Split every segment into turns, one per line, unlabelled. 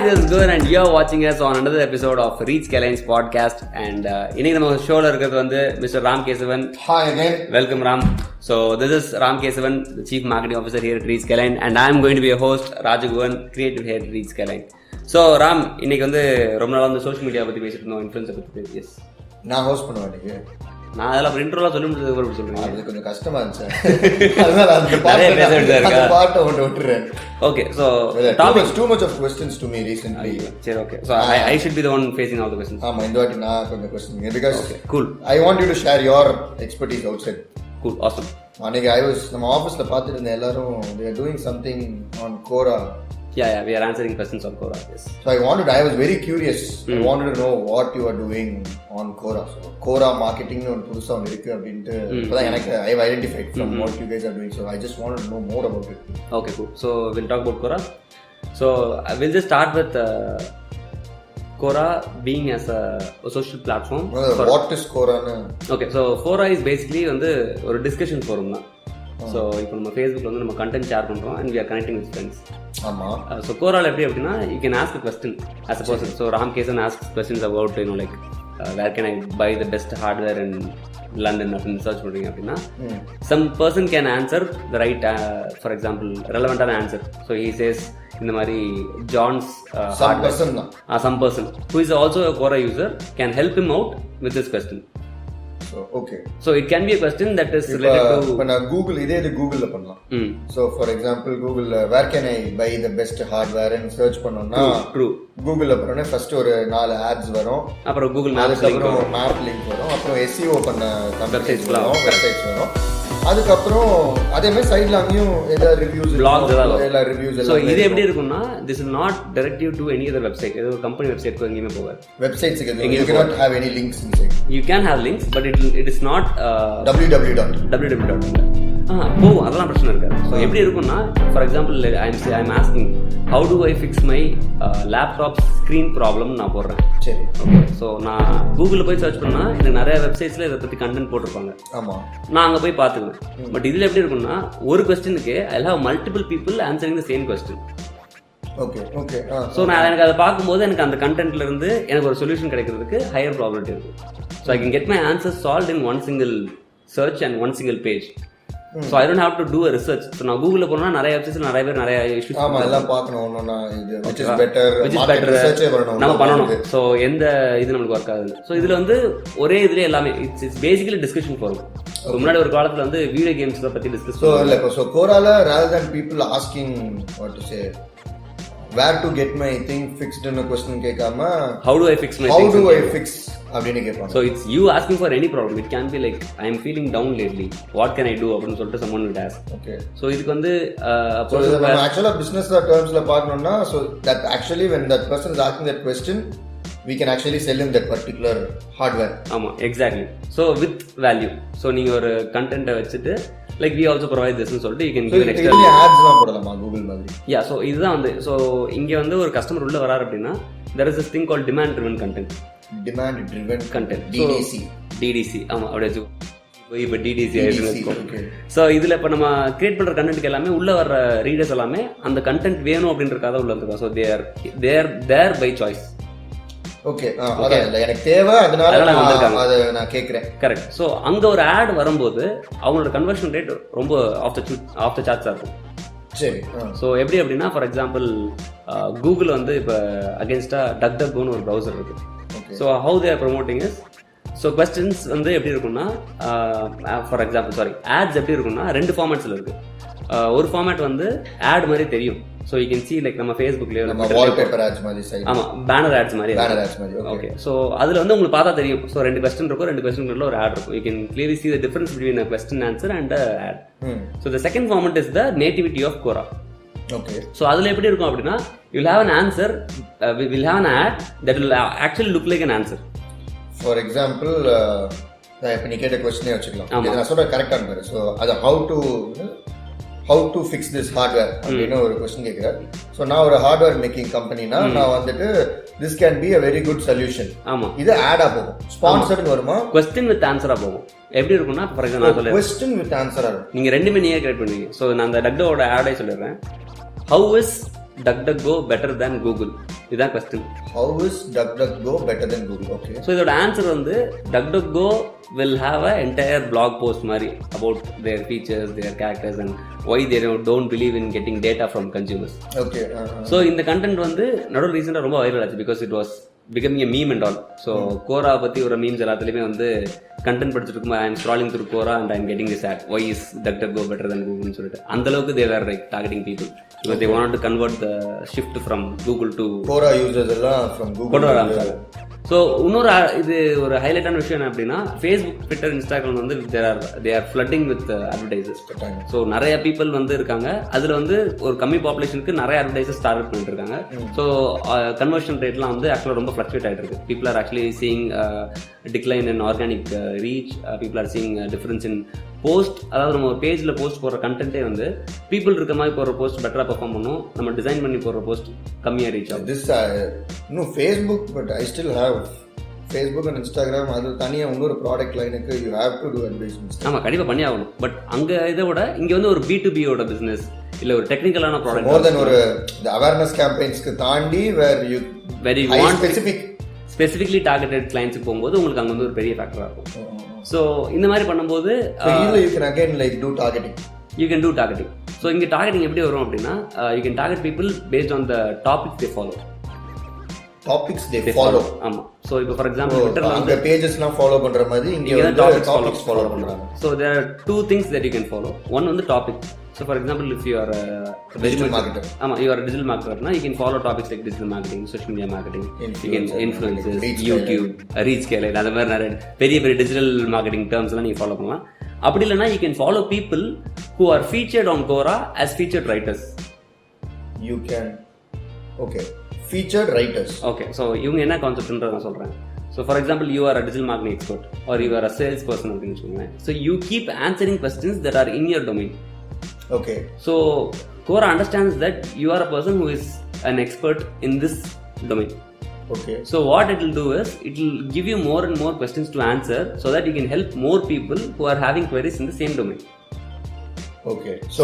this is Guhan and you're watching us on another episode of Skyline's podcast. And இன்னைக்கு நம்ம ஷோல இருக்கிறது வந்து Mr. Ram K7.
Hi again.
Welcome Ram. So this is Ram K7, the Chief Marketing Officer here at Skyline, and I am going to be a host, Guhan, creative head at Skyline. So Ram, இன்னைக்கு வந்து ரொம்ப நாளா வந்து social media பத்தி பேசிட்டு இருந்தோம், influencer பத்தி. S,
நான் ஹோஸ்ட் பண்ணுவேன் இன்னைக்கு.
நான் அதெல்லாம் இன்ட்ரோலாம் சொல்லி முடிச்சதுக்கு சொல்றேன்.
அது கொஞ்சம் கஷ்டமா இருந்துச்சு. அதனால அந்த பாட்டை ஒன்று விட்டுறேன்.
Okay, so
too much of questions to me recently.
சரி, okay. So I should be the one facing all the questions.
ஆமா, இந்த வாட்டி நான் கொஞ்சம் questions because
cool.
I want you to share your expertise outside.
Cool, awesome.
அன்னைக்கு நம்ம ஆபீஸ்ல பார்த்துட்டு இருந்த எல்லாரும் they are doing something on Quora.
Yeah, we are answering questions on Quora. Yes.
So I was very curious. I wanted to know what you are doing on Quora. So Quora marketing nu pudusa on irukku abintu appo எனக்கு I have identified from what you guys are doing. So I just wanted to know more about it.
Okay, cool. So we'll talk about Quora. So we'll just start with Quora being as a social platform.
What is Quora?
Okay, so Quora is basically வந்து ஒரு discussion forum தான். So இப்போ நம்ம ஃபேஸ்புக்கில் வந்து நம்ம content share பண்ணுறோம் and we are connecting with friends.
ஆமாம்.
ஸோ கோரால் எப்படி அப்படின்னா you can ask a question as a person. So Ram can ask questions about like where can I buy the best hardware in London அப்படின்னு search பண்ணுறீங்க அப்படின்னா some person can answer the right, for example ரெலவெண்ட்டான answer. So he says இந்த மாதிரி John's some person who is also a Quora user can help him out with this question.
So okay,
so it can be a question that is related to
when Google இதே Google ல பண்ணலாம். So for example Google where can I buy the best hardware and search பண்ணோம்னா
true
Google ல போறோம்னா first ஒரு 4 ads வரும்,
அப்புறம் Google Maps
link வரும், அப்புறம் SEO பண்ண வெப்சைட்ஸ் வரும், அதுக்கப்புறம் அதே மாதிரி சைடுல அங்கேயும் எல்லா ரிவ்யூஸ்
பிளாக்ஸ்
எல்லா ரிவ்யூஸ்
எல்லாம். சோ இது எப்படி இருக்கும்னா this will not direct you to any other website. ஏதோ கம்பெனி வெப்சைட்க்கு எங்கேயுமே போகாது.
வெப்சைட்ஸ்க்கு you cannot have any links inside.
You can have links but it is not www. போகும், அதெல்லாம் பிரச்சனை இருக்காது. ஸோ எப்படி இருக்கும்னா for example I am asking how to I fix my laptop screen problem நான் போடுறேன்.
சரி,
ஓகே. ஸோ நான் கூகுளில் போய் சர்ச் பண்ணால் எனக்கு நிறைய வெப்சைட்ஸில் இதை பற்றி கண்டென்ட் போட்டிருப்பாங்க.
ஆமாம்,
நான் அங்கே போய் பார்த்துக்குவேன். பட் இதில் எப்படி இருக்கும்னா ஒரு கொஸ்டினுக்கு I have multiple people answering the same question.
Okay okay.
So நான் எனக்கு அதை பார்க்கும்போது எனக்கு அந்த கண்டென்ட்ல இருந்து எனக்கு ஒரு சொல்யூஷன் கிடைக்கிறதுக்கு ஹையர் ப்ராபபிலிட்டி இருக்கு. So I can get my answer solve in one single search and one single page. So I don't have to do a research. So நான் கூகுள்ல போனா நிறைய வெப்சைட்ஸ்ல நிறைய பேர் நிறைய இஷ்யூஸ்
எல்லாம் பார்க்கணும். ஒண்ணா இது which is better research பண்ணனும்,
நம்ம பண்ணனும். சோ எந்த இது நமக்கு வர்க் ஆகுது. சோ இதுல வந்து ஒரே இதுல எல்லாமே இட்ஸ் பேசிக்கலி டிஸ்கஷன் ஃபாரம். முன்னாடி ஒரு காலத்துல வந்து வீடியோ கேம்ஸ் பத்தி டிஸ்கஸ்
பண்ணுவாங்க. சோ கோரால rather than people asking what to say where to get my thing fixed ன்னு question கேட்காம
how do I fix
அப்படினு கேட்பாங்க.
So it's you asking for any problem. It can be like I am feeling down lately, what can I do அப்படினு சொல்லிட்டு someone will ask.
Okay.
So இதுக்கு வந்து
நம்ம actually business termsல பார்க்கணும்னா so that actually when that person is asking that question we can actually sell him that particular hardware.
ஆமா, exactly. So with value. So நீங்க ஒரு கண்டென்ட்ட வச்சிட்டு like we also provide this னு சொல்லிட்டு you can give an extra
ads லாம் போடலாமா Google மாதிரி?
Yeah, so இதுதான் வந்து so இங்க வந்து ஒரு கஸ்டமர் உள்ள வராரு அப்படினா there is this thing called demand driven content. DDC ஆமா, அப்படியே இப்போ DDC ஆயிடுச்சு. ஸோ இதில் இப்போ நம்ம கிரியேட் பண்ணுற கண்டென்ட்க்கு எல்லாமே உள்ள வர ரீடர்ஸ் எல்லாமே அந்த கண்டென்ட் வேணும் அப்படின்றக்காக உள்ள வந்துருக்கோம். So thereby choice.
Okay, எனக்கு தேவை, அதனால நான் கேட்குறேன்.
கரெக்ட். ஸோ அங்கே ஒரு ஆட் வரும்போது அவங்களோட கன்வர்ஷன் ரேட் ரொம்ப ஆஃப் த சார்ட்ஸாக இருக்கும்.
சரி.
ஸோ எப்படி அப்படின்னா ஃபார் எக்ஸாம்பிள் கூகுள் வந்து இப்போ அகேன்ஸ்டாக DuckDuckGoன்னு ஒரு ப்ரௌசர் இருக்கு. So how they are promoting is so questions வந்து எப்படி இருக்குன்னா ஃபார் எக்ஸாம்பிள் ஆட்ஸ் எப்படி இருக்குன்னா 2 ஃபார்மேட்ஸில் இருக்கு. ஒரு ஃபார்மேட் வந்து ஆட் மாதிரி தெரியும். So you can see like நம்ம ஃபேஸ்புக்லேயோ
வால்பேப்பர் ஆட்ஸ் மாதிரி,
ஆமா பேனர் ஆட்ஸ் மாதிரி. ஓகே. ஸோ அதில் வந்து உங்களுக்கு பார்த்தா தெரியும். ஸோ 2 கொஸ்டின் இருக்கும், 2 கொஸ்டின்ல ஒரு ஆட் இருக்கும். You can clearly see the difference between a question answer and ad. So the second format is the nativity of Quora.
Okay.
So அதில் எப்படி இருக்கும் அப்படின்னா you'll have an answer, we'll have an ad that will actually look like an answer.
For example, இப்போ நீ கேட்ட கொஸ்டினே வச்சுக்கலாம். நான் சொல்ற கரெக்டாக இருப்பாரு. ஸோ அது how to fix this hardware அப்படின்னு ஒரு கொஸ்டின் கேட்குறேன். ஸோ நான் ஒரு ஹார்ட்வேர் மேக்கிங் கம்பெனினா நான் வந்துட்டு this can be a very good solution.
ஆமா,
இது ஆடா போகும், ஸ்பான்சர்ட் வருமா,
கொஸ்டின் வித் ஆன்சரா போகும். எப்படி இருக்கும்னா ஃபார் எக்ஸாம்பிள் நான் சொல்றேன்
கொஸ்டின் வித் ஆன்சரா இருக்கும்.
நீங்க ரெண்டுமே நீயே கிரியேட் பண்ணுவீங்க. ஸோ நான் அந்த டக்டோட ஆடை சொல்லிடுறேன். How is DuckDuckGo better than Google? இதுதான் question.
How is DuckDuckGo better than Google? Okay.
So இதோட ஆன்சர் வந்து DuckDuckGo will have a entire blog post மாதிரி about their features, their characters and why they don't believe in getting data from consumers.
Okay.
So இந்த content வந்து நடுவில் ரீசெண்டாக ரொம்ப viral ஆச்சு because it was becoming a meme and all. So Quora பற்றி ஒரு memes எல்லாத்துலேயுமே வந்து கண்டென்ட் படிச்சுட்டு இருக்கும்போது I am scrolling through Quora and I am getting this ad why is DuckDuckGo better than Google சொல்லிட்டு அந்த அளவுக்கு they were like targeting people because they wanted to convert the shift from Google to
Quora users எல்லாம் from Google
கொண்டு வர ஆரம்பிச்சாங்க. So இன்னொரு இது ஒரு ஹைலைட்டான விஷயம் என்ன அப்படின்னா ஃபேஸ்புக், ட்விட்டர், இன்ஸ்டாகிராம் வந்து they are flooding with advertisers. So நிறைய பீப்புள் வந்து இருக்காங்க, அதில் வந்து ஒரு கம்மி பாப்புலேஷனுக்கு நிறைய அட்வர்டைசர்ஸ் டார்கெட் பண்ணிட்டு இருக்காங்க. ஸோ கன்வர்ஷன் ரேட்லாம் வந்து ஆக்சுவலாக ரொம்ப ஃப்ளக்சுவேட் ஆகிட்டு இருக்கு. People are actually seeing decline in organic reach, people are seeing difference in post. அதாவது நம்ம ஒரு பேஜில் போஸ்ட் போடுற கண்டென்ட்டே வந்து பீப்புள் இருக்க மாதிரி போடுற போஸ்ட் பெட்டராக பெர்ஃபார்ம் பண்ணும், நம்ம டிசைன் பண்ணி போடுற போஸ்ட் கம்மியாக ரீச் ஆகும்.
திஸ் இன்னும் Facebook, but I still have Facebook and Instagram. அது தனியாக இன்னொரு ப்ராடக்ட் லைனுக்கு you have to do advertisements.
ஆமாம், கண்டிப்பாக பண்ணி ஆகணும். பட் அங்கே இதை விட இங்கே வந்து ஒரு B2Bயோட பிஸ்னஸ் இல்லை ஒரு டெக்னிக்கலான ப்ராடக்ட்
மோர் தென் ஒரு அவேர்னஸ் கேம்பெயின்ஸ்க்கு தாண்டி where you
want specifically targeted கிளைண்ட்ஸுக்கு போகும்போது உங்களுக்கு அங்கே வந்து ஒரு பெரிய ஃபேக்டராக இருக்கும். ஸோ இந்த மாதிரி பண்ணும்போது
you can again like do targeting.
You can do targeting. So இங்கே டார்கெட்டிங் எப்படி வரும் அப்படின்னா you can target people based on the topic they follow.
Topics they follow.
ஆமா. ஸோ இப்போ ஃபார் எக்ஸாம்பிள் ட்விட்டர்ல
அந்த பேஜஸ்லாம் ஃபாலோ பண்ற மாதிரி இங்க வந்து டாபிக்ஸ் ஃபாலோ பண்றாங்க.
So there are two things that you can follow. One வந்து topic. So for example if you are
digital marketer,
ஆமா, யூ ஆர் டிஜிட்டல் மார்க்கெட்டர்னா you can follow topics like digital marketing, social media marketing, you can influencers, YouTube, reach ஸ்கேலைன், அந்த மாதிரி நிறைய பெரிய பெரிய digital marketing terms எல்லாம் நீங்க ஃபாலோ பண்ணலாம். அப்படி இல்லைன்னா you can follow people who are featured on Quora as featured writers.
You can okay featured writers.
Okay, so இவங்க என்ன கான்செப்ட்ன்றத நான் சொல்றேன். So for example, you are a digital marketing expert or you are a sales person அப்படின்னு சொல்லுங்க. So you keep answering questions that are in your domain.
Okay.
So Quora understands that you are a person who is an expert in this domain.
Okay.
So what it will do is it will give you more and more questions to answer so that you can help more people who are having queries in the same domain.
Okay. So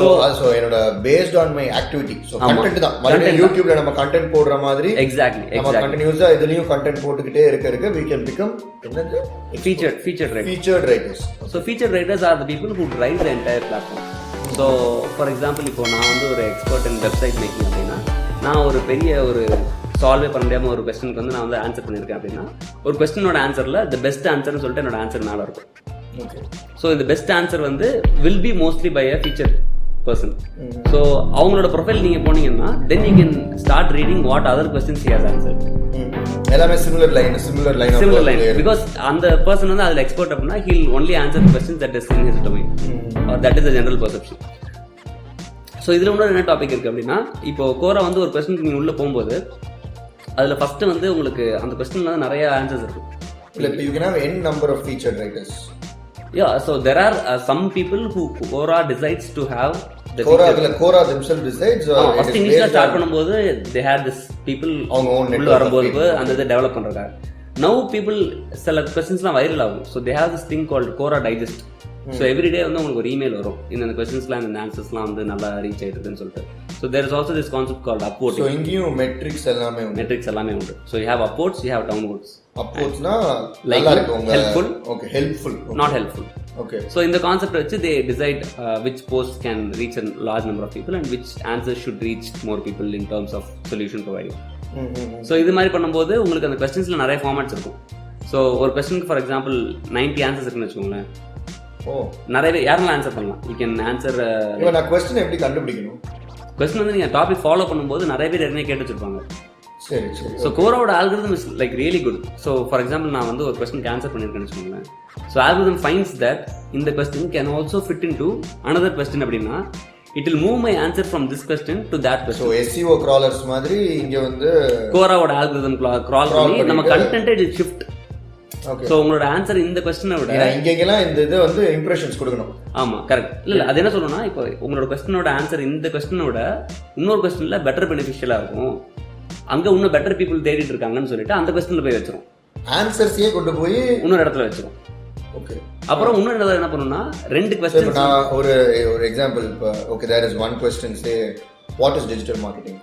என்னோட based on my activity. So content தான் மறுபடியும் யூடியூப்ல நம்ம content போடுற மாதிரி
exactly
நம்ம கண்டினியூஸா இதுலயும் கண்டென்ட் போட்டுக்கிட்டே இருக்க we can become என்னது featured writers.
So featured writers are the people who drive the entire platform. So for example, இப்போ நான் வந்து ஒரு எக்ஸ்பர்ட் இன் வெப்சைட் மேக்கிங் அப்படின்னா நான் ஒரு பெரிய ஒரு சால்வே பண்ண முடியாமல் ஒரு கொஸ்டினுக்கு வந்து நான் வந்து ஆன்சர் பண்ணியிருக்கேன் அப்படின்னா ஒரு கொஸ்டினோட ஆன்சரில் த பெஸ்ட் ஆன்சர்னு சொல்லிட்டு என்னோட ஆன்சர் மேலே இருக்கும். ஸோ இந்த பெஸ்ட் ஆன்சர் வந்து will be mostly by a feature person. So அவங்களோட ப்ரொஃபைல் நீங்கள் போனீங்கன்னா then you can start reading what other questions he has answer.
எல்லாமே சிமிலர் லைன்
பிகாஸ் அந்த பர்சன் வந்து அதில் எக்ஸ்பர்ட் அப்படின்னா he'll only answer questions that is in his domain or that is the general perception. So இதில் இன்னொரு என்ன topic இருக்குது அப்படின்னா இப்போ Quora வந்து ஒரு கொஸ்டினுக்கு நீங்கள் உள்ளே போகும்போது அதில் ஃபஸ்ட்டு வந்து உங்களுக்கு அந்த கொஸ்டினில் வந்து நிறைய ஆன்சர்ஸ் இருக்கும்.
You can have n number of featured writers.
Yeah, so there are some people who Quora decides to have the
Quora themselves decides
first initially start பண்ணும்போது they had this people உள்ள வரும்போது அந்த இதை develop பண்றாங்க. Now people சில questions-லாம் viral ஆகும். So they have this thing called Quora digest. So every day வந்து உங்களுக்கு ஒரு இமெயில் வரும் இந்த questions-லாம் இந்த answers-லாம் வந்து நல்லா ரீச் ஆயிடுதுன்னு சொல்லிட்டு. So there is also this concept called upvoting.
So இங்கேயும் metrics எல்லாமே உண்டு.
So you have upvotes, you have downvotes.
Upvotes-னா
நல்லா இருக்கும், helpful.
Okay, helpful.
Not helpful.
Okay.
So in the concept வச்சு they decide which posts can reach a large number of people and which answers should reach more people in terms of solution providing. So இது மாதிரி பண்ணும்போது உங்களுக்கு அந்த questions-ல நிறைய formats இருக்கும். So ஒரு questionக்கு for example 90 answers இருக்குன்னு வச்சுக்கோங்களேன். நிறைய யாரெல்லாம் ஆன்சர் பண்ணலாம். You can answer.
இப்போ நான் கொஸ்டின் எப்படி கண்டுபிடிக்கணும்?
கொஸ்டின் வந்து நீங்கள் டாபிக் ஃபாலோ பண்ணும்போது நிறைய பேர் ஏற்கனவே கேட்டு வச்சிருப்பாங்க.
சரி.
ஸோ Quoraவோட algorithm is like really good. So for example நான் வந்து ஒரு கொஸ்டினுக்கு ஆன்சர் பண்ணியிருக்கேன்னு வச்சுக்கோங்களேன். ஸோ algorithm finds that இந்த question can also fit into another question அப்படின்னா it will move my answer from this question to that question.
So SEO crawlers மாதிரி இங்கே வந்து
Quoraவோட algorithm crawl பண்ணி நம்ம கண்டென்ட் இட் ஷிஃப்ட். சோ உங்களோட answer இந்த क्वेश्चனை விட
இங்கெல்லாம் இந்த இது வந்து இம்ப்ரஷன்ஸ் கொடுக்கணும்.
ஆமா, கரெக்ட். இல்ல அது என்ன சொல்லணும்னா இப்போ உங்களோட क्वेश्चனோட ஆன்சர் இந்த क्वेश्चனை விட இன்னொரு क्वेश्चன்ல பெட்டர் பெனிஃபிஷியலா இருக்கும், அங்க இன்னும் பெட்டர் பீப்புள் தேடிட்டு இருக்காங்கன்னு சொல்லிட்டு அந்த क्वेश्चன்ல போய் வச்சிரும்.
ஆன்சர்ஸையே கொண்டு போய்
இன்னொரு இடத்துல வச்சிரும்.
ஓகே.
அப்புறம் இன்னொரு இடத்துல என்ன பண்ணும்னா ரெண்டு क्वेश्चन.
நான் ஒரு எக்ஸாம்பிள் இப்போ okay there is one question say what is digital marketing,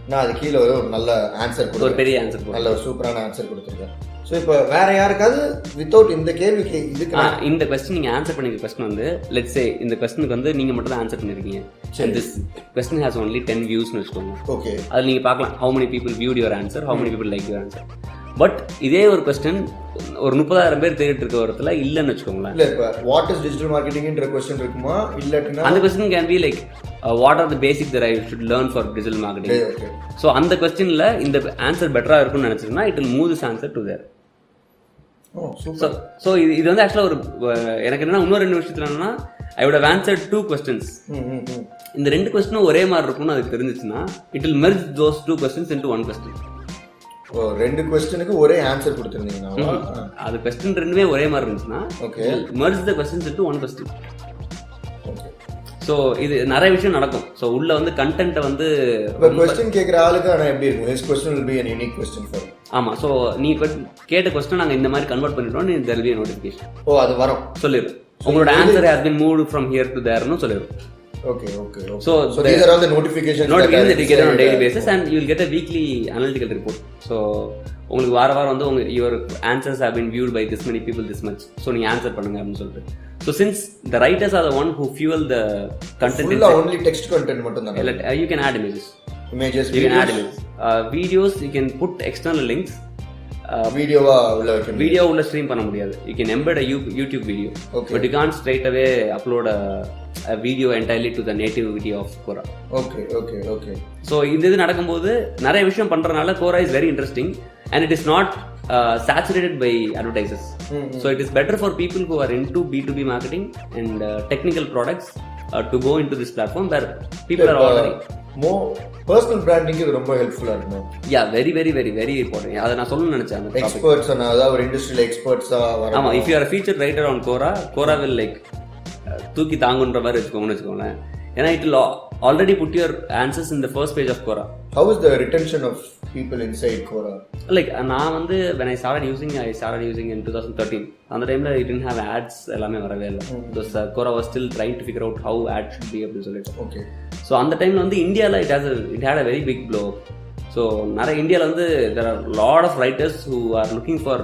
நான் அது கீழே ஒரு நல்ல ஆன்சர்
ஒரு பெரிய ஆன்சர்
நல்ல ஒரு சூப்பரான ஆன்சர் கொடுத்துருக்கேன். ஸோ இப்போ வேற யாருக்காவது வித்தவுட் இந்த கேள்விக்கு இதுக்கு
இந்த கொஸ்டின் நீங்கள் ஆன்சர் பண்ணிருக்க கொஸ்டின் வந்து லெட்ஸ் சே இந்த கொஸ்டினுக்கு வந்து நீங்கள் மட்டும் தான் ஆன்சர் பண்ணிருக்கீங்க. திஸ் கொஸ்டின் ஹேஸ் ஒன்லி 10 வியூஸ்னு வச்சுக்கோங்க.
ஓகே,
அதில் நீங்கள் பார்க்கலாம் how many people viewed your answer, how many people liked your answer. But இதே ஒரு கொஸ்டின் ஒரு 30,000 பேர் தேடிட்டு இருக்க வரத்துல இல்லைன்னு வச்சுக்கோங்களேன்.
இல்லை இப்போ வாட் இஸ் டிஜிட்டல் மார்க்கெட்டிங்ன்ற கொஸ்டின் இருக்குமா, இல்லாட்டினா
அந்த question can be like what are the basic that I should learn for digital marketing. So அந்த கொஸ்டினில் இந்த ஆன்சர் பெட்டராக இருக்கும்னு நினச்சிங்கன்னா it will move this answer to their. So இது வந்து ஆக்சுவலாக ஒரு எனக்கு என்னன்னா இன்னொரு 2 விஷயத்துல என்னன்னா I would have answered 2 questions. இந்த 2 கொஸ்டினும் ஒரே மாதிரி இருக்கும்னு அதுக்கு தெரிஞ்சிச்சுன்னா it will merge those 2 questions into 1 question.
ஓ 2 கொஸ்டினுக்கு ஒரே ஆன்சர் கொடுத்துருந்தீங்கன்னா
அது கொஸ்டின் ரெண்டுமே ஒரே மாதிரி இருந்துச்சுன்னா
okay
merge the questions into 1 question. So இது நிறைய விஷயம் நடக்கும். ஸோ உள்ள வந்து கண்டென்ட்டை வந்து
இப்போ கொஸ்டின் கேட்குற ஆளுக்கு ஆனால் எப்படி இருக்கும், his question will be an unique question for you.
ஆமாம், ஸோ நீ கேட்ட கொஸ்டின் நாங்கள் இந்த மாதிரி கன்வெர்ட் பண்ணிட்டோம், நீ there will be a notification.
ஓ அது வரும்,
சொல்லிடும் உங்களோட answer has been moved from here to thereன்னு சொல்லிடும்.
Okay. So these are all the notifications
that you get on a daily basis and you will get a weekly analytical report. So உங்களுக்கு வாரம் வந்து your answers have been viewed by this many people this much. So நீங்க answer பண்ணுங்க அப்படின்னு சொல்லிட்டு. So since the writers are the one who fuel the content,
full only text content மட்டும் தான்.
You can add images.
You can add images.
Videos you can put external links.
வீடியோவா உள்ள வைக்க
video உள்ள stream பண்ண முடியாது. You can embed a YouTube video.
Okay.
But you can't straight away upload a video entirely to the nativity of Quora.
Okay.
So இது நடக்கும்போது நிறைய விஷயம் பண்றதுனால Quora is very interesting and it is not saturated by advertisers. So it is better for people who are into B2B marketing and technical products to go into this platform where people are already
more personal branding இது ரொம்ப ஹெல்ப்ஃபுல்லா இருக்கும்.
Yeah, very important. அத நான் சொல்லணும்னு நினைச்சேன். அந்த
experts அதாவது ஒரு இண்டஸ்ட்ரியல் எக்ஸ்பர்ட்ஸா வர.
ஆமா, if you are a featured writer on Quora will like தூக்கி தாங்குன்ற மாதிரி வச்சுக்கோங்களேன். ஏன்னா it will already put your answers in the first page of Quora.
How is the retention of people inside Quora?
Like நான் வந்து when I started using in 2013. அந்த டைம்ல it didn't have ads, எல்லாமே வரவே இல்லை. Because Quora was still trying to figure out how ads should be அப்படின்னு சொல்லிட்டு.
Okay.
So அந்த டைம்ல வந்து இந்தியால it had a very big blow. So நிறைய இந்தியால வந்து there are lot of writers who are looking for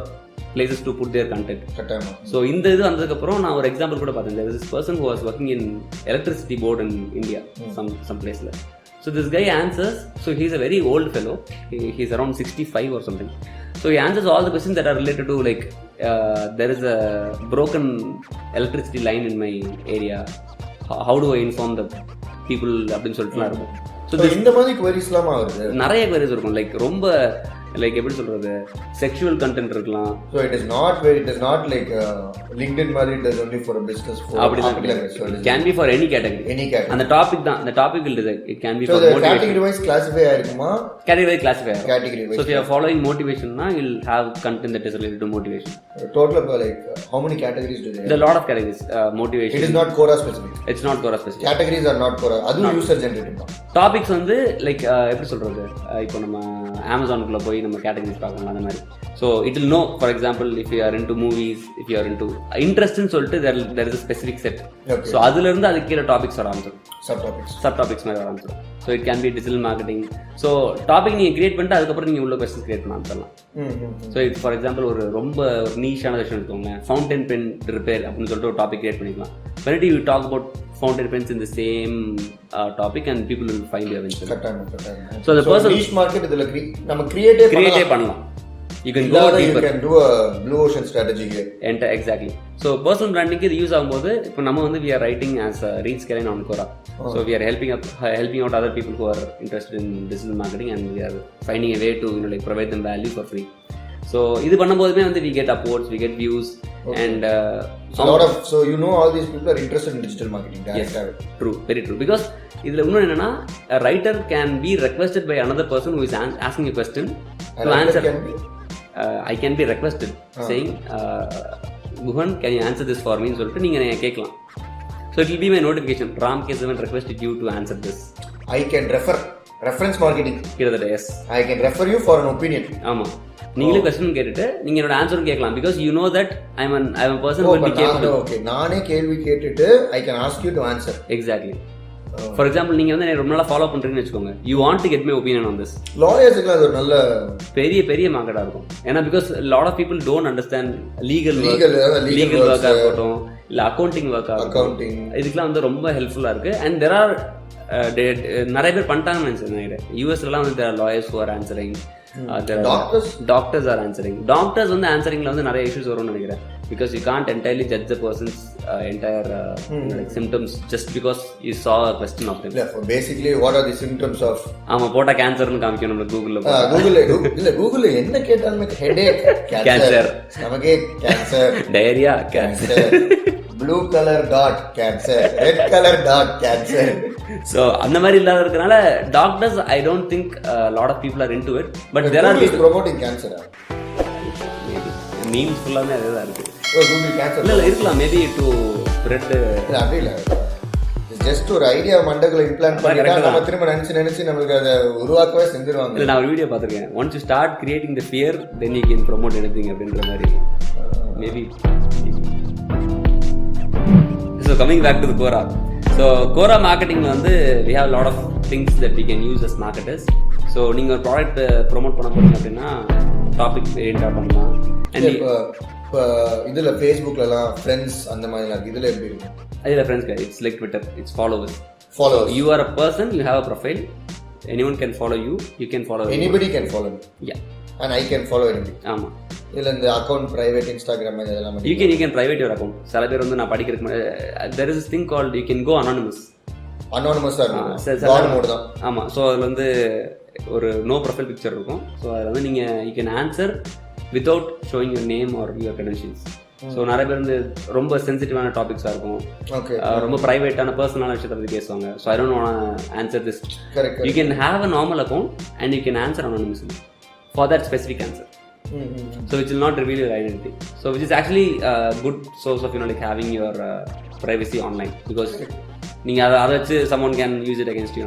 places to put their content. So இந்த இது வந்ததுக்கு அப்புறம் நான் ஒரு எக்ஸாம்பிள் கூட பார்த்தேன். There is this person who was working in electricity board in India, some place la. So this guy answers. So he's a very old fellow. He's around 65 or something. So he answers all the questions that are related to like there is a broken electricity line in my area. How do I inform the people அப்படின்னு சொல்லிட்டுலாம் இருக்கும்.
So இந்த மாதிரி queriesலாம் வருது.
நிறைய queries இருக்கும். Like ரொம்ப like எப்படி சொல்றது, செக்ஷுவல் கண்டென்ட் இருக்கலாம்.
So it is not like LinkedIn மாதிரி it is only for a business for
so it can be for any category. அந்த டாபிக் தான், அந்த topic will decide. It can be for
motivation. Category wise classify ஆயிருக்குமா?
Category classify.
So
if you are following motivation na you'll have content that is related to motivation.
Total like how many categories do they have?
There are a lot of categories. Motivation.
It is not Quora specific.
It's not Quora specific.
Categories are not Quora. அது user generated தான்.
Topics வந்து like எப்படி சொல்றது, இப்போ நம்ம Amazon-குள்ள போய் நம்ம categories பார்க்கலாம் அந்த மாதிரி. So it will know, for example if you are into movies, if you are into இன்ட்ரெஸ்ட்னு சொல்லிட்டு there is a specific set. So அதுலேருந்து அதுக்கு கீழே டாபிக்ஸ் வர ஆரம்பிச்சிடும், சப் டாபிக்ஸ் மாதிரி வர ஆரம்பிச்சிடும். So it can be digital marketing. So topic நீங்கள் கிரியேட் பண்ணிட்டு அதுக்கப்புறம் நீங்கள் உள்ள கொஸ்டின்ஸ் கிரியேட் பண்ண ஆரம்பிச்சிடலாம். ஸோ இப்போ ஃபார் எக்ஸாம்பிள் ஒரு ரொம்ப ஒரு நீஷான விஷயம் எடுத்துக்கோங்க, ஃபவுண்டன் பென் ரிப்பேர் அப்படின்னு சொல்லிட்டு ஒரு டாபிக் கிரியேட் பண்ணிக்கலாம். When you talk about fountain pens in the same topic and people will find you eventually. So the person
niche market idhula நம்ம create
பண்ணலாம். You can go deeper.
You can do a blue ocean strategy here.
Exactly. So personal branding இது use ஆகும்போது இப்போ நம்ம வந்து we are writing as a Skyline on Quora. So we are helping out other people who are interested in digital marketing and we are finding a way to like provide them value for free. So இது பண்ணும்போதுமே வந்து we get upvotes, we get views. Okay. And
so you know all these people are interested in digital marketing.
Yes, true, very true. Because இதுல இன்னொரு என்னன்னா, a writer can be requested by another person who is asking a question to answer. I can be requested saying Guhan, can you answer this for me ன்னு சொல்லிட்டு நீங்க கேட்கலாம். So it will be my notification, Ram K7 requested you to answer this.
I can reference marketing.
கிட்டத்தட்ட yes.
I can refer you for an opinion.
ஆமா, நீங்களே question கேட்டுட்டு நீங்க என்னோட ஆன்சரும் கேட்கலாம். because you know that I'm a person who will be capable.
Okay, நானே கேள்வி கேட்டுட்டு I can ask you to answer.
Exactly. For example நீங்கள் வந்து ரொம்ப நாளாக ஃபாலோ பண்ணுறீங்கன்னு வச்சுக்கோங்க, you want to get my opinion on this.
லாயர்ஸுக்குலாம் அது ஒரு நல்ல
பெரிய மார்க்கெட்டாக இருக்கும். ஏன்னா because lot of people don't understand legal ஒர்க்காக இருக்கட்டும், இல்லை அக்கௌண்டிங் ஒர்க் ஆகும், இதுக்கெல்லாம் வந்து ரொம்ப ஹெல்ப்ஃபுல்லாக இருக்குது. அண்ட் தெர் ஆர் நிறைய பேர் பண்ணிட்டாங்கன்னு நினைக்கிறேன். யூஎஸ்லாம் வந்து there lawyers who are answering, doctors are answering. Doctors வந்து ஆன்சரிங்ல வந்து நிறைய இஷ்யூஸ் வரும்னு நினைக்கிறேன். Because you can't entirely judge the person's entire like symptoms just because you saw a question of them.
Yeah, basically what are the symptoms of?
ஆமா, போட்டா கேன்சர்னு காமிக்கணும் நம்ம
கூகுள்ல என்ன கேட்டாலுமே headache cancer, stomach cancer,
diarrhoea cancer,
blue colour dot cancer, red colour dot cancer.
So அந்த மாதிரி இல்லாத இருக்கனால doctors I don't think a lot of people are into it, but there are people
promoting cancer.
Memes ஃபுல்லாமே அதுதான் இருக்கு.
Google cancer
இல்ல இருக்கலாம், maybe to spread.
அப்படி இல்ல, ஜஸ்ட் ஒரு ஐடியா மண்டக்குள்ள இம்ப்ளான்ட் பண்ணிட்டா நம்ம திரும்ப நினைச்சு நமக்கு அதை உருவாக்கவே செஞ்சிருவாங்க.
இல்ல, நான் ஒரு வீடியோ பார்த்திருக்கேன். Once you start creating the fear then you can promote anything அப்படின்ற மாதிரி. Maybe. So coming back to the Quora. So Quora marketing வந்து we have a lot of things that we can use as marketers. So நீங்க ஒரு product promote பண்ண போறீங்க அப்படின்னா topic வேரியண்டா பண்ணலாம். And
இதுல Facebookலலாம் ஃப்ரெண்ட்ஸ் அந்த மாதிரி இருக்கு. இதுல எப்படி இருக்கு?
இதுல ஃப்ரெண்ட்ஸ் கிடையாது. It's like Twitter. It's followers. You are a person, you have a profile. Anyone can follow you. You can follow
anybody can follow me.
Yeah.
And I can follow anybody.
ஆமா.
இல்ல இந்த account private Instagram இதெல்லாம்
you can private your account. சில பேர் வந்து நான் படிக்கிறதுக்கு there is this thing called you can go anonymous.
அனானிமஸா இருக்கும். காட் மோட் தான்.
ஆமா. சோ அதுல வந்து ஒரு நோ ப்ரொஃபைல் பிக்சர் இருக்கும். ஸோ அதில் வந்து நீங்கள் you can answer without showing your name or your credentials. So நிறைய பேர் வந்து ரொம்ப சென்சிட்டிவான டாபிக்ஸாக இருக்கும், ரொம்ப ப்ரைவேட்டான பர்சனலான விஷயத்தை பற்றி பேசுவாங்க. So I don't want answer this. You can have a normal account and you can answer anonymously for that specific answer. So which will not reveal your identity. So which is actually a good source of like having your privacy online, because நீங்கள் அதை வச்சு someone can use it against you.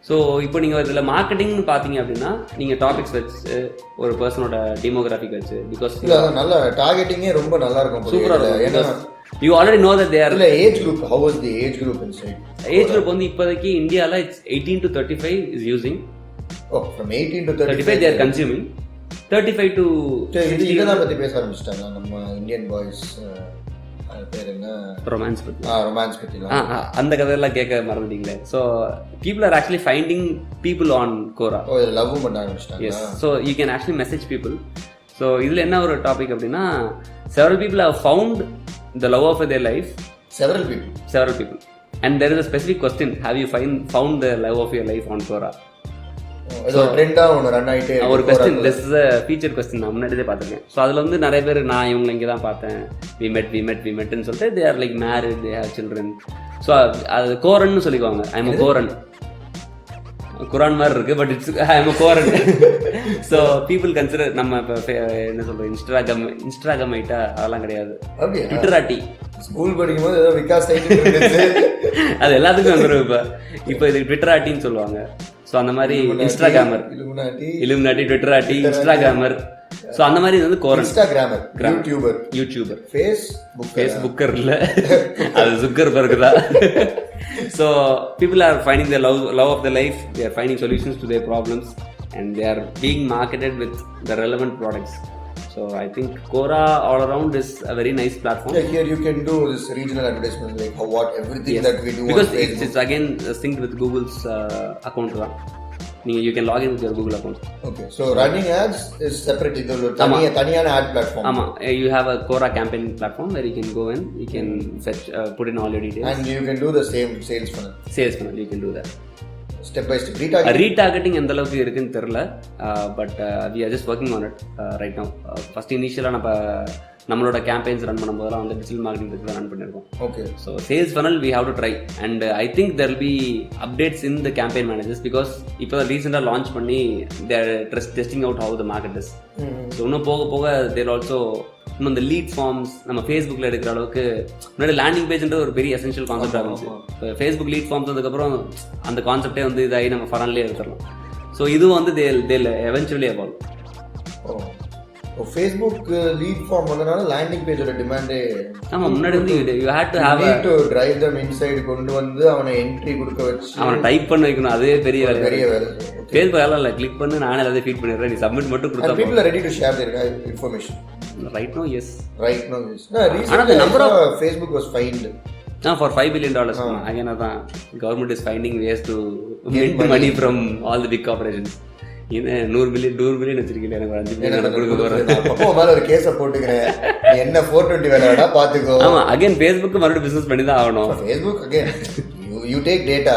So இப்போ நீங்கள் இதில் மார்க்கெட்டிங்னு பார்த்தீங்க அப்படின்னா நீங்கள் topics வச்சு ஒரு பர்சனோட டெமோகிராஃபிக் வச்சு, பிகாஸ்
நல்ல டார்கெட்டிங்கே ரொம்ப நல்லா இருக்கும்,
சூப்பராக இருக்கும். You already know that they are.
The age group, how was the age group inside?
Age group வந்து இப்போதைக்கு இந்தியாவில் it's 18 to 35 is using.
Oh, from 18 to 35
they are consuming. 35 to
இதெல்லாம் பற்றி பேச ஆரம்பிச்சிட்டாங்க நம்ம இந்தியன் பாய்ஸ். பேர் என்ன? ரொமான்ஸ் பற்றி
அந்த கதையெல்லாம் கேட்க மறந்துட்டீங்களே. So people are actually finding people on Quora.
Love பண்ண ஆரம்பிச்சிட்டாங்க.
Yes. So you can actually message people. So இதில் என்ன ஒரு டாபிக் அப்படின்னா, several people have found the love of their life.
Several people.
And there is a specific question: have you found the love of your life on Quora?
So ட்ரெண்டா ஒன்னு run ஆயிட்டே இருக்கு.
ஒரு question, this is a feature question. நான் முன்னாடியே பார்த்திருக்கேன். So அதில் வந்து நிறைய பேர் நான் இவங்களை இங்கே தான் பார்த்தேன், we met ன்னு சொல்லிட்டு they are like married, they have children. So அது கோரன்னு சொல்லிக்குவாங்க. I am a Koran. Koran மாதிரி இருக்கு, but it's I am Koran. So people consider நம்ம இப்போ என்ன சொல்றோம், இன்ஸ்டாகிராம் ஐட்டா அதெல்லாம் கிடையாது, ட்விட்டராட்டி.
ஸ்கூல் படிக்கும்போது விகாஸ்
அது எல்லாத்துக்கும் வந்துடும். இப்போ இதுக்கு ட்விட்டராட்டின்னு சொல்லுவாங்க. ஸோ அந்த மாதிரி இன்ஸ்டாகிராமர், இலுமினாட்டி, ட்விட்டராட்டி, இன்ஸ்டாகிராமர். ஸோ அந்த மாதிரி இது வந்து கோரன்.
இன்ஸ்டாகிராமர், யூடியூபர்,
ஃபேஸ்புக்கர் இல்லை, அது ஜுக்கர்பர்க் தான். So people are finding the love of their life. They are finding solutions to their problems, and they are being marketed with the relevant products. So I think Quora all around is a very nice platform.
Yeah, here you can do this regional advertisement, like everything that we do.
Because it's again synced with Google's account. You can log in with your Google account.
Okay, so running ads is separate. It's a thaniyana ad platform.
You have a Quora campaign platform where you can go in, you can fetch, put in all your details,
and you can do the same sales funnel. You can do that step by step.
Retargeting எந்த அளவுக்கு இருக்குன்னு தெரியல, but we are just working on it right now. First initially நம்மளோட campaigns run பண்ணும்போதெல்லாம் வந்து digital marketing தான் run பண்ணியிருக்கோம்.
Okay.
So sales funnel we have to try, and I think there will be updates in the campaign managers, because இப்போ ரீசெண்டாக launch பண்ணி there testing out how the market is. So இன்னும் போக போக தேர் also இன்னும் இந்த lead forms நம்ம ஃபேஸ்புக்கில் எடுக்கிற அளவுக்கு முன்னாடி லேண்டிங் பேஜ்ன்ற ஒரு பெரிய எசென்ஷியல் கான்செப்டாக இருந்துச்சு. இப்போ ஃபேஸ்புக் லீட் ஃபார்ம்ஸ் வந்ததுக்கப்புறம் அந்த கான்செப்டே வந்து இதாகி நம்ம ஃபனல்லே எடுத்துடலாம். ஸோ இதுவும் வந்து they'll eventually evolve.
Facebook lead form வந்தனால லேண்டிங் பேஜோட டிமாண்டே.
ஆமா, முன்னாடி வந்து you had to have
to drive them inside, கொண்டு வந்து அவனை என்ட்ரி கொடுக்க வச்சு
அவனை டைப் பண்ண வைக்கணும். அதே பெரிய வேலை.
ஃபேஸ்புக்
வேலை இல்லை, கிளிக் பண்ணி நானே எல்லாத்தையும் ஃபீட் பண்ணிடுறேன், நீ சப்மிட் மட்டும் கொடுத்தா
people are ready to share their information.
Right now, yes.
No, recently the number of Facebook was fined
for $5 billion. Again, government is finding ways to mint money from all the big corporations. இது 100 billion வச்சிருக்கீங்க, எனக்கு 5 billion கொடுக்க போறேன்.
அப்போ மேல ஒரு கேஸ போட்டுக்கிறேன், என்ன 420 வேலைடா பாத்துக்கோ.
ஆமா, அகைன் Facebook மறுபடியும் பிசினஸ் பண்ணி தான் ஆகணும்.
Facebook again you take data.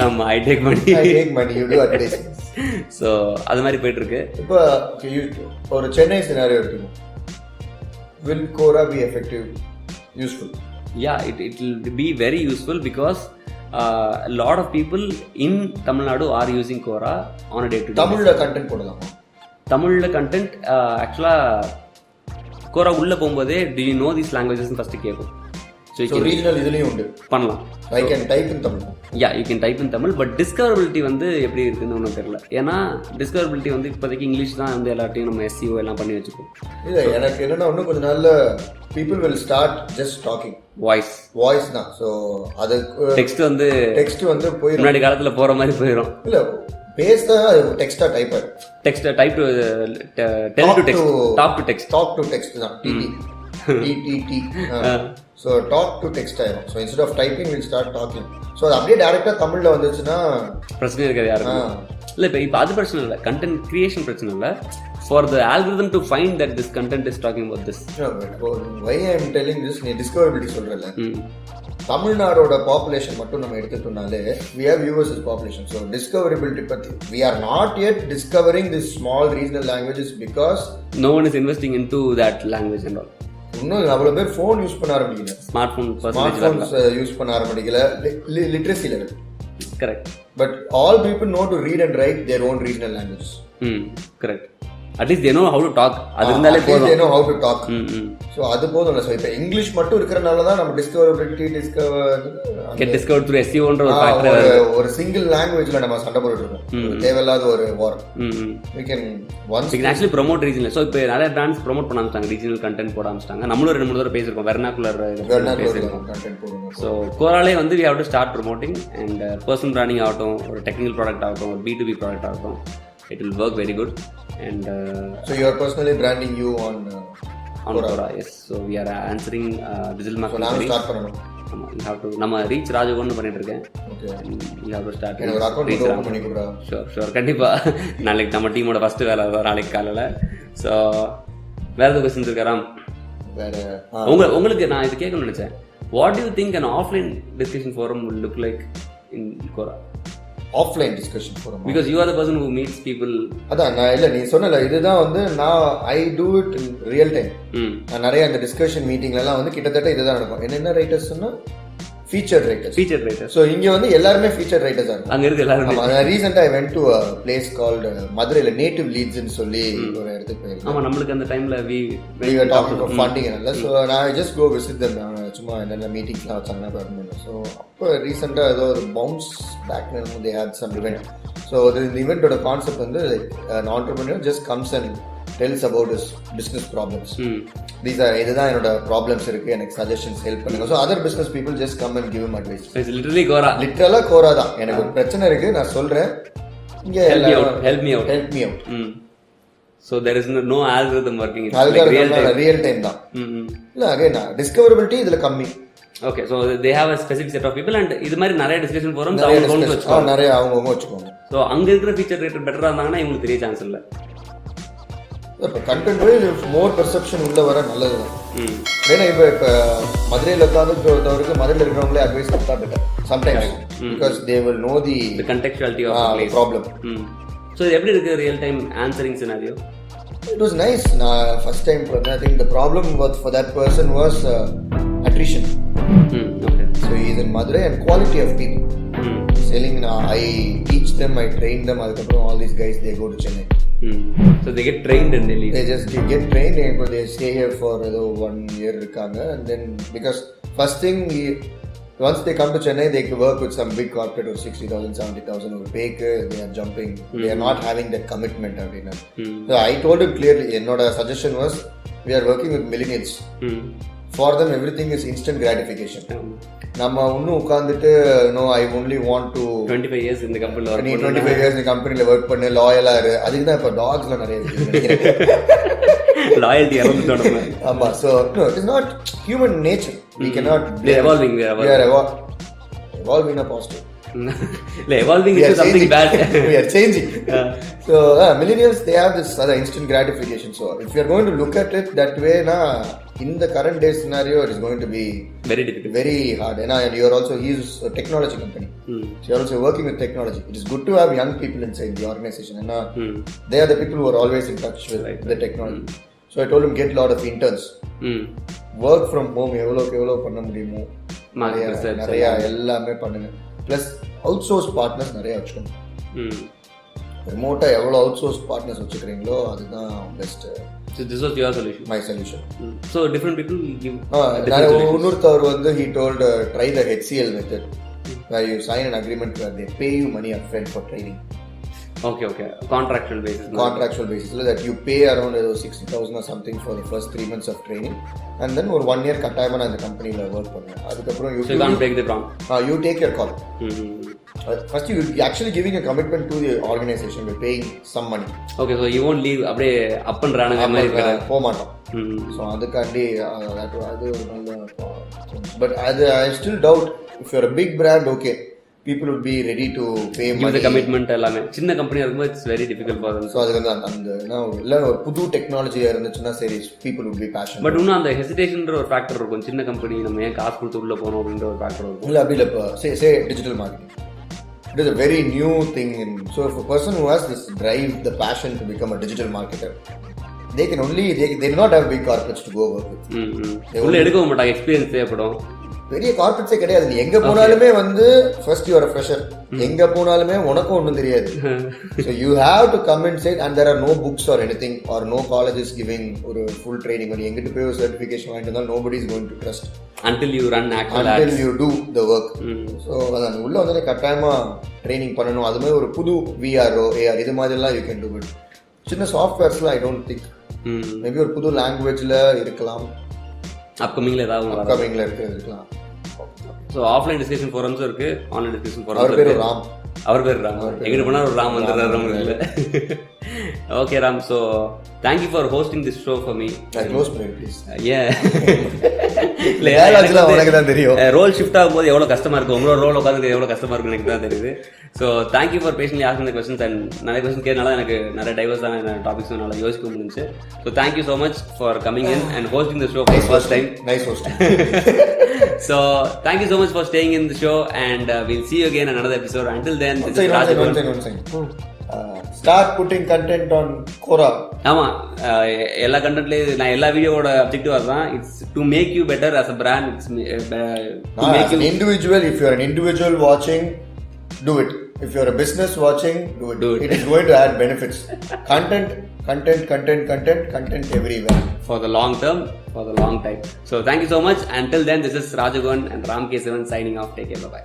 ஆமா, I take money,
you do advertising.
So அது மாதிரி போயிட்டு இருக்கு.
இப்போ ஒரு சென்னை சினாரியோ எடுத்துக்கோ. Will Quora be effective, useful?
Yeah, it will be very useful because a lot of people in Tamil Nadu are using Quora on a day-to-day.
தமிழ்ல content போடலாமா?
தமிழ்ல கண்டென்ட் ஆக்சுவலா Quora உள்ள போகும்போதே do you know these languages first கேட்கும்.
So regional இதுலயும் உண்டு,
பண்ணலாம்.
I can type in Tamil.
Yeah, you can type in Tamil, but discoverability வந்து எப்படி இருக்குன்னு ஒன்றும் தெரியல. ஏன்னா discoverability வந்து இப்போதைக்கு இங்கிலீஷ் தான் வந்து எல்லாத்தையும் நம்ம SEO எல்லாம் பண்ணி வச்சுக்கோம்.
இல்லை, எனக்கு என்னன்னா இன்னும் கொஞ்சம் நல்ல people will start just talking. Voice தான். ஸோ அது
டெக்ஸ்ட் வந்து
போயிடும்,
முன்னாடி காலத்தில் போகிற மாதிரி போயிடும்.
இல்லை, பேச டெக்ஸ்டா டைப் ஆயிடும்.
Text type to tell to text, talk to text
தான் TTT. So talk to text ஆயிடும். So instead of typing will start talking. So அது அப்படியே டேரக்டா தமிழ்ல வந்துச்சுன்னா
பிரச்சனை இருக்காது யாருக்கும். இல்லை, இப்போ அது பிரச்சனை இல்லை, கண்டென்ட் கிரியேஷன் பிரச்சனை இல்லை. For the algorithm to find that this content is talking about this.
Why I am telling this, நீ discoverability சொல்றல, தமிழ்நாடோட பாப்புலேஷன் மட்டும் நம்ம எடுத்துட்டோம்னாலே we have viewers as population. So discoverability பத்தி we are not yet discovering these small regional languages because
no one is investing into that language and all.
இன்னும் அவ்வளவு பேர் phone use பண்ண ஆரம்பிக்கல, ஸ்மார்ட்ஃபோன்ஸ் யூஸ் பண்ண ஆரம்பிக்கல, literacy level.
Correct.
But all people know to read and write their own regional languages.
Correct. At least they know how to talk. அது இருந்தாலே போதும்.
They know how to talk. So அது போதும்ல. So இப்போ English மட்டும் இருக்கறனால தான் நம்ம discoverability
get discovered through SEO ன்ற ஒரு ஃபேக்டர்.
ஒரு சிங்கிள் லாங்குவேஜ்ல நம்ம சண்டை போட்டுட்டு இருக்கோம், தேவையில்லாத ஒரு war. We can
actually promote regional. So இப்போ நிறைய brands promote பண்ண ஆரம்பிச்சாங்க, regional content போட ஆரம்பிச்சாங்க. நம்மளும் 2-3 தடவை பேசிருக்கோம், vernacular
content போடுங்க.
So Quora-லே வந்து we have to start promoting, and personal branding ஆகட்டும், ஒரு technical product ஆகட்டும், ஒரு B2B product ஆகட்டும், it will work very good. And
so you are personally branding you on
Quora. Yes, so we are answering digital marketing.
So now start பண்ணனும்.
you have to நம்ம reach ராஜகோன்னு பண்ணிட்டு இருக்கேன்.
Okay,
you have to start.
எனக்கு ஒரு account open பண்ணி கொடுடா.
Sure கண்டிப்பா. நாளைக்கு நம்ம டீமோட ஃபர்ஸ்ட் வேலை நாளைக்கு காலையில. So வேற ஏதாவது क्वेश्चंस இருக்கா ராம்? வேற உங்களுக்கு நான் இது கேட்கணும்னு நினைச்சேன். What do you think an offline discussion forum will look like in Quora?
Offline discussion போறோம்,
because you are the person who meets people.
அதான் நான் இல்ல, நீ சொன்னல, இதுதான் வந்து நான் I do it in real time. நான் நிறைய அந்த டிஸ்கஷன் மீட்டிங்ல எல்லாம் வந்து கிட்டத்தட்ட இதுதான் நடக்கும். என்ன ரைட்டர்ஸ் சொன்னா featured writers. So இங்க வந்து எல்லாரும் featured writers ஆங்க.
அங்க இருக்கு எல்லாரும்.
நான் ரீசன்ட்டா I went to a place called மதுரையில நேட்டிவ் லீட்ஸ் னு சொல்லி ஒரு இடத்துக்கு போயிருந்தேன்.
ஆமா, நமக்கு அந்த டைம்ல we
were talking about funding and all. So I just go visit them. சும்மா என்ன மீட்டிங்ஸ்லாம் வச்சாங்கன்னா பாருங்க. So அப்போ ரீசன்ட்டா ஏதோ ஒரு bounce back they had some event. So the event ஓட கான்செப்ட் வந்து an entrepreneur just comes and tells about his business problems. These are இதுதான் என்னோட ப்ராப்ளம்ஸ் இருக்கு, எனக்கு சஜஷன்ஸ் ஹெல்ப் பண்ணுங்க. So other business people just come and give him advice.
So it's literally Quora.
லிட்டரலா Quora தான். எனக்கு ஒரு பிரச்சனை இருக்கு, நான் சொல்றேன், இங்க
help me out. So there is no algorithm working. It's
like real time தான். இல்ல again discoverability இதுல கம்மி.
Okay, so they have a specific set of people, and இது மாதிரி நிறைய டிஸ்கஷன் forums அவங்க கொண்டு வச்சுக்கோங்க.
நிறைய அவங்க வச்சுக்கோங்க.
So அங்க இருக்கிற ஃபீச்சர் ரேட்டர் பெட்டரா இருந்தாங்கன்னா இவங்களுக்கு தெரிய சான்ஸ் இல்ல.
இப்போ கண்டென்ட் வைஸ் மோர் பெர்செப்ஷன் உள்ள வர நல்லது தான். ஏன்னா இப்போ மதுரையில் உட்காந்துருக்கு, மதுரையில் இருக்கிறவங்களே அட்வைஸ் கொடுத்தா better sometimes, because they will know the
contextuality of the
problem.
So இது எப்படி இருக்கு real time answering scenario?
It was nice. நான் first time I think the problem for that person was attrition.
Okay.
So he is in Madurai and quality of people. Selling, I teach them, I train them. அதுக்கப்புறம் all these guys they go to Chennai.
So they get trained and they leave.
They just get trained and they stay here for 1 year இருக்காங்க. And then because first thing once they come to Chennai, they can work with some big corporate or 60,000, 70,000 or pay. They are jumping. They are not having that commitment. So I told him clearly, my suggestion was, we are working with millennials. For them, everything is instant gratification. நம்ம இன்னும் உட்காந்துட்டு no I only want to
25 years இந்த கம்பெனில
நீ 25 years இந்த கம்பெனில work பண்ணு, லாயலா இரு. அதுக்கு தான் இப்ப டாக்ஸ்ல நிறைய இருக்கு.
லாயல்டி இறந்துட்டோம்.
ஆமா. So no, it is not human nature. We cannot
we are evolving.
We are evolving in a positive.
No, evolving is something bad.
We are changing. So millennials, they have this instant gratification. So if you are going to look at it that way, in the current day scenario, it is going to be
very difficult,
very hard. And you are also, he is a technology company. So you are also working with technology. It is good to have young people inside the organization. And they are the people who are always in touch with the technology. So I told him, get a lot of interns. Work from home, எவ்வளோ பண்ண முடியுமோ நிறைய எல்லாமே பண்ணுங்க. Plus out source partners நிறைய வச்சுக்கணும். ரிமோட்டாக எவ்வளோ out source partners வச்சுக்கிறீங்களோ அதுதான் best.
So this was your solution?
My solution.
So different people give
இன்னொருத்தவர் வந்து he told try the HCL method where you sign an agreement where they pay you money upfront for training.
Okay. Contractual basis.
Contractual basis that you pay around 60,000 or something for the first 3 months of training, and then ஒரு 1 year கட்டாயமா நான் அந்த கம்பெனில work பண்ணுவேன். அதுக்கப்புறம்
you can't break the ground.
You take your call. First you actually giving a commitment to the organization by paying some money.
Okay, so you won't leave அப்படியே up and run அந்த மாதிரி
போக மாட்டோம். So அதுக்காண்டி அது ஒரு நல்ல. But I still doubt if you're a big brand, okay, people would be ready to pay money.
Give the commitment எல்லாமே. சின்ன கம்பெனியா இருக்கும்போது it's very difficult for them.
So அதுக்கு அந்த இல்ல ஒரு புது டெக்னாலஜியா இருந்துச்சுன்னா சரி, people would be passionate.
But இன்னும் அந்த ஹெசிடேஷன்ன்ற ஒரு ஃபேக்டர் இருக்கும். சின்ன கம்பெனி நம்ம ஏன் காசு கொடுத்து உள்ள போறோம் அப்படின்ற ஒரு ஃபேக்டர் இருக்கும்.
இல்ல அப்படி இல்ல. say digital marketing, it is a very new thing. So if a person who has this drive, the passion to become a digital marketer, they can only they do not have big corporates to go work with.
உள்ள எடுக்க மாட்டாங்க, experience தேவைப்படும்.
பெரிய கார்பரேட்ஸே கிடையாது. நீ எங்க போனாலுமே வந்து first you are a fresher. எங்க போனாலுமே உனக்கும் ஒன்றும் தெரியாது. So you have to come and say, and there are no books or anything or no colleges giving ஒரு full training. நீ எங்கிட்ட போய் ஒரு certification வாங்கிட்டு இருந்தாலும் nobody is going to trust
until you run actual
until you do the work. So அதான் உள்ள வந்து கட்டாயமா ட்ரைனிங் பண்ணணும். அது மாதிரி ஒரு புது VR AR இது மாதிரிலாம் you can do it. சின்ன சாஃப்ட்வேர்ஸ்லாம் I don't think. மேபி ஒரு புது லாங்குவேஜ்ல இருக்கலாம்.
அப்கமிங்ல
இருக்கலாம்.
ஸோ ஆஃப்லைன் டிஸ்கஷன் ஃபோரம்ஸும் இருக்கு, ஆன்லைன் டிஸ்கஷன் ஃபோரம்ஸ்.
அவர் பேர் ராம்.
எங்கிட்ட போனால் ஒரு ராம் வந்துடுறாரு இல்லை. Okay Ram, so thank you for hosting this show for me.
Close பண்ணு ப்ளீஸ்.
இல்லை உனக்கு தான் தெரியும் ரோல் ஷிஃப்ட் ஆகும்போது எவ்வளோ கஷ்டமாக இருக்கும். உங்களோட ரோல் உட்காந்து எவ்வளோ கஷ்டமாக இருக்கும் எனக்கு தான் தெரியுது. So thank you for patiently asking the questions. And நிறைய கொஸ்டின் கேட்டனால எனக்கு நிறைய டைவர்ஸான டாபிக்ஸ் நல்லா யோசிக்க முடிஞ்சு. So thank you so much for coming in and hosting the show for first time.
Nice hosting.
So thank you so much for staying in the show, and we'll see you again in another episode. Until then, this is Raj.
Start putting content on Quora.
ஆமா, எல்லா கண்டென்ட்லயே நான் எல்லா வீடியோவோட objective அதுதான். It's to make you better as a brand. It's
to make you an individual. If you're an individual watching, do it. If you're a business watching, do it. It is going to add benefits. Content everywhere.
For the long term, for the long time. So thank you so much. Until then, this is Raj and Ram K7 signing off. Take care. Bye-bye.